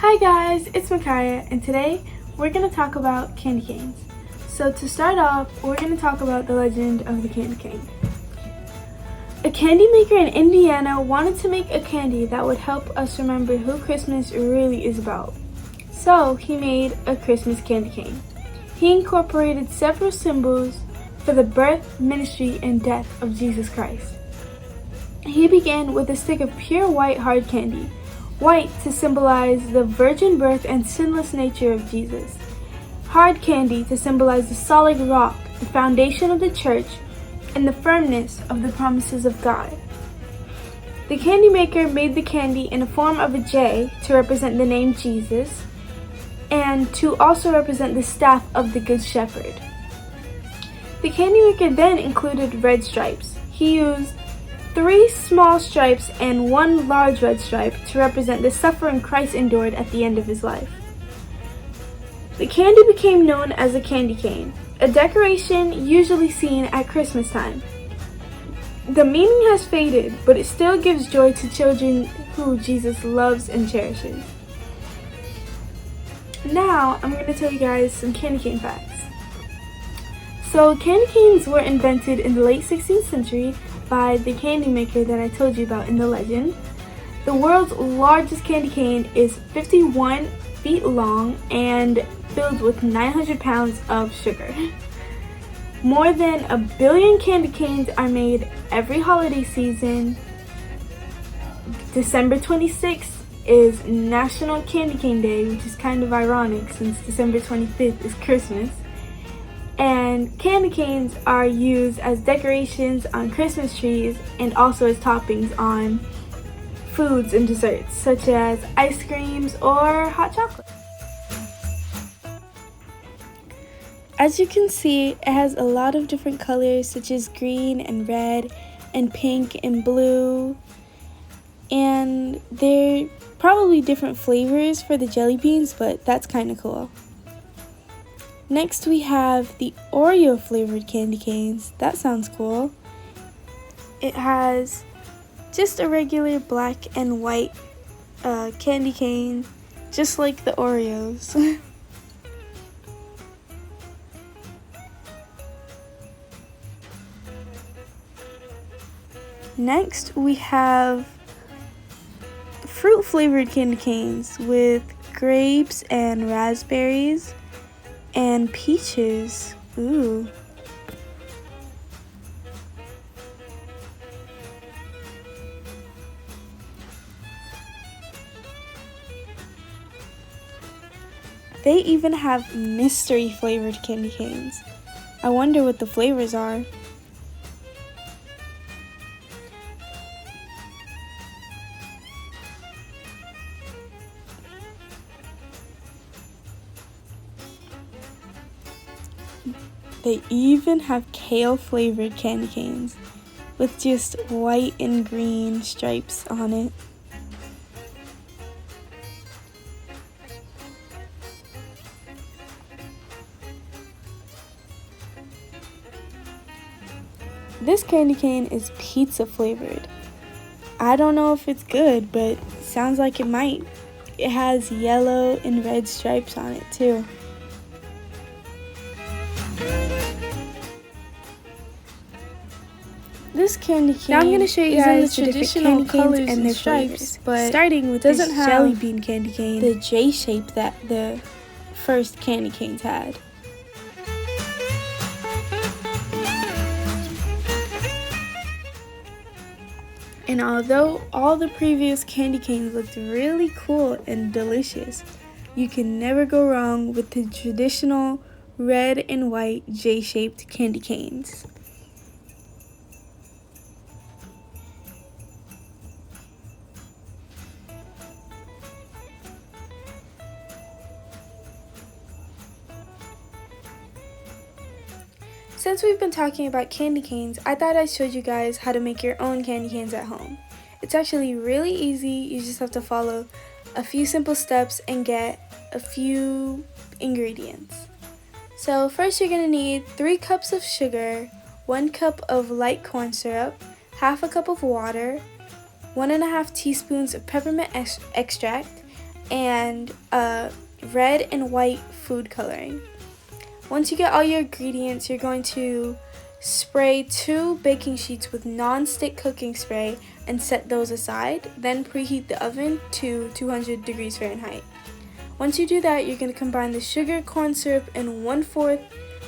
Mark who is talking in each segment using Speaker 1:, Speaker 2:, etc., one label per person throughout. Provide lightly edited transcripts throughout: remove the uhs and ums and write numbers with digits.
Speaker 1: Hi guys, it's Micaiah, and today we're going to talk about candy canes. So to start off, we're going to talk about the legend of the candy cane. A candy maker in Indiana wanted to make a candy that would help us remember who Christmas really is about. So he made a Christmas candy cane. He incorporated several symbols for the birth, ministry, and death of Jesus Christ. He began with a stick of pure white hard candy, white to symbolize the virgin birth and sinless nature of Jesus, hard candy to symbolize the solid rock, the foundation of the church, and the firmness of the promises of God. The candy maker made the candy in the form of a J to represent the name Jesus, and to also represent the staff of the Good Shepherd. The candy maker then included red stripes. He used 3 small stripes and 1 large red stripe to represent the suffering Christ endured at the end of his life. The candy became known as a candy cane, a decoration usually seen at Christmas time. The meaning has faded, but it still gives joy to children who Jesus loves and cherishes. Now, I'm going to tell you guys some candy cane facts. So, candy canes were invented in the late 16th century by the candy maker that I told you about in the legend. The world's largest candy cane is 51 feet long and filled with 900 pounds of sugar. More than 1 billion candy canes are made every holiday season. December 26th is National Candy Cane Day, which is kind of ironic since December 25th is Christmas. And candy canes are used as decorations on Christmas trees and also as toppings on foods and desserts such as ice creams or hot chocolate. As you can see, it has a lot of different colors such as green and red and pink and blue, and they're probably different flavors for the jelly beans, but that's kind of cool. Next we have the Oreo flavored candy canes. That sounds cool. It has just a regular black and white candy cane, just like the Oreos. Next we have fruit flavored candy canes with grapes and raspberries and peaches. Ooh. They even have mystery flavored candy canes. I wonder what the flavors are. They even have kale flavored candy canes with just white and green stripes on it. This candy cane is pizza flavored. I don't know if it's good, but sounds like it might. It has yellow and red stripes on it too. This candy cane, now I'm going to show you guys the traditional colors and their stripes, but starting with this jelly bean candy cane, the J shape that the first candy canes had. And although all the previous candy canes looked really cool and delicious, you can never go wrong with the traditional red and white J-shaped candy canes. Since we've been talking about candy canes, I thought I showed you guys how to make your own candy canes at home. It's actually really easy. You just have to follow a few simple steps and get a few ingredients. So first you're going to need 3 cups of sugar, 1 cup of light corn syrup, half a cup of water, 1.5 teaspoons of peppermint extract, and red and white food coloring. Once you get all your ingredients, you're going to spray 2 baking sheets with non-stick cooking spray and set those aside. Then preheat the oven to 200 degrees Fahrenheit. Once you do that, you're going to combine the sugar, corn syrup, and 1/4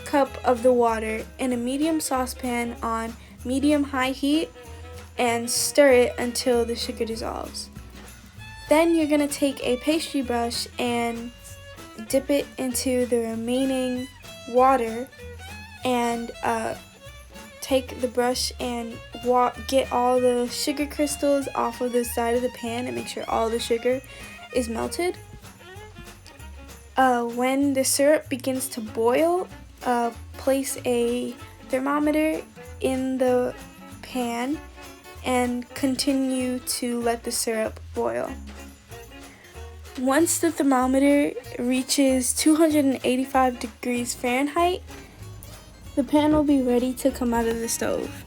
Speaker 1: cup of the water in a medium saucepan on medium-high heat and stir it until the sugar dissolves. Then you're going to take a pastry brush and dip it into the remaining water and take the brush and get all the sugar crystals off of the side of the pan and make sure all the sugar is melted. When the syrup begins to boil, place a thermometer in the pan and continue to let the syrup boil. Once the thermometer reaches 285 degrees Fahrenheit, the pan will be ready to come out of the stove.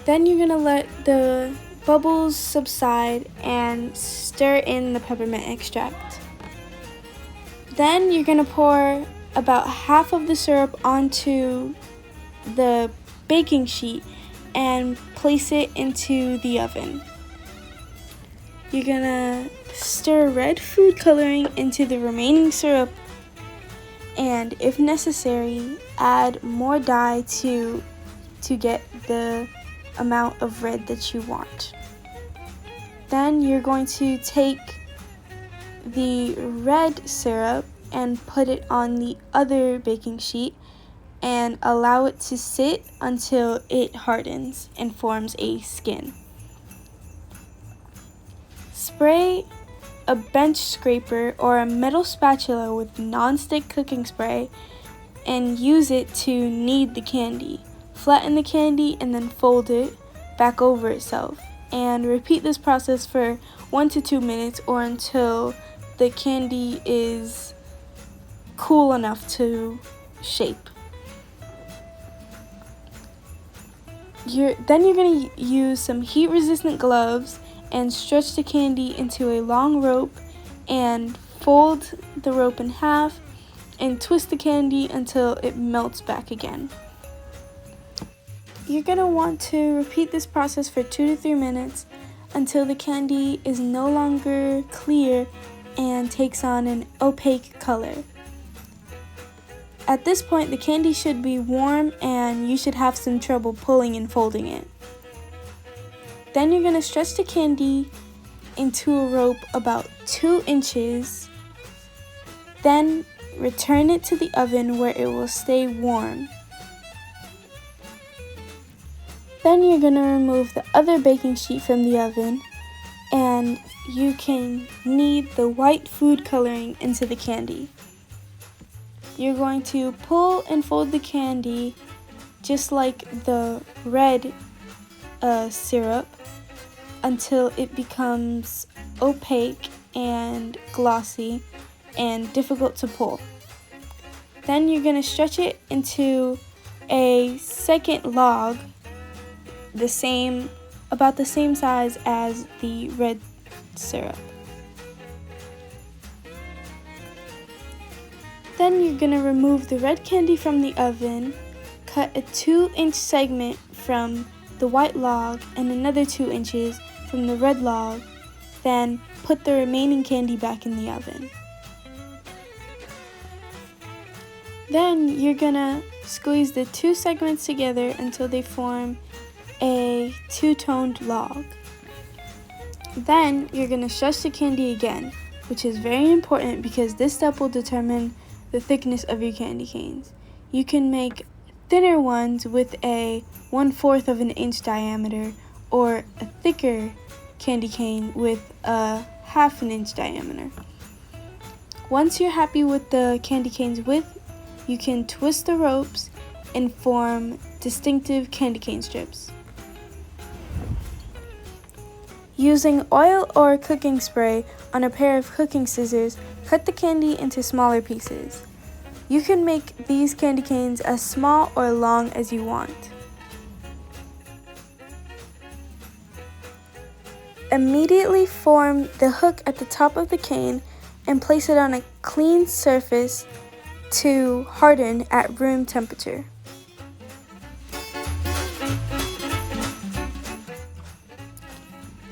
Speaker 1: Then you're going to let the bubbles subside and stir in the peppermint extract. Then you're going to pour about half of the syrup onto the baking sheet and place it into the oven. You're going to stir red food coloring into the remaining syrup and, if necessary, add more dye to get the amount of red that you want. Then you're going to take the red syrup and put it on the other baking sheet and allow it to sit until it hardens and forms a skin. Spray a bench scraper or a metal spatula with non-stick cooking spray and use it to knead the candy. Flatten the candy and then fold it back over itself. And repeat this process for 1 to 2 minutes or until the candy is cool enough to shape. Then you're going to use some heat-resistant gloves and stretch the candy into a long rope and fold the rope in half and twist the candy until it melts back again. You're going to want to repeat this process for 2 to 3 minutes until the candy is no longer clear and takes on an opaque color. At this point, the candy should be warm and you should have some trouble pulling and folding it. Then you're going to stretch the candy into a rope about 2 inches. Then return it to the oven where it will stay warm. Then you're going to remove the other baking sheet from the oven and you can knead the white food coloring into the candy. You're going to pull and fold the candy just like the red syrup until it becomes opaque and glossy and difficult to pull. Then you're going to stretch it into a second log about the same size as the red syrup. Then you're going to remove the red candy from the oven, cut a 2-inch segment from the white log and another 2 inches from the red log, then put the remaining candy back in the oven. Then you're going to squeeze the 2 segments together until they form a 2-toned log. Then you're going to stretch the candy again, which is very important because this step will determine the thickness of your candy canes. You can make thinner ones with a 1/4 of an inch diameter or a thicker candy cane with a 1/2 an inch diameter. Once you're happy with the candy cane's width, you can twist the ropes and form distinctive candy cane strips. Using oil or cooking spray on a pair of cooking scissors, cut the candy into smaller pieces. You can make these candy canes as small or long as you want. Immediately form the hook at the top of the cane and place it on a clean surface to harden at room temperature.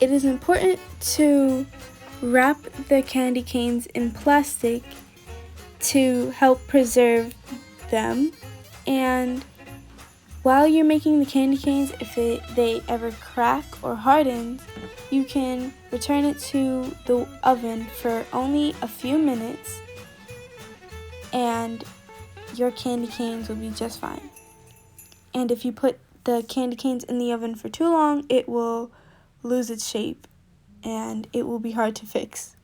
Speaker 1: It is important to wrap the candy canes in plastic to help preserve them, and while you're making the candy canes, if they ever crack or harden, you can return it to the oven for only a few minutes and your candy canes will be just fine. And if you put the candy canes in the oven for too long, it will lose its shape and it will be hard to fix.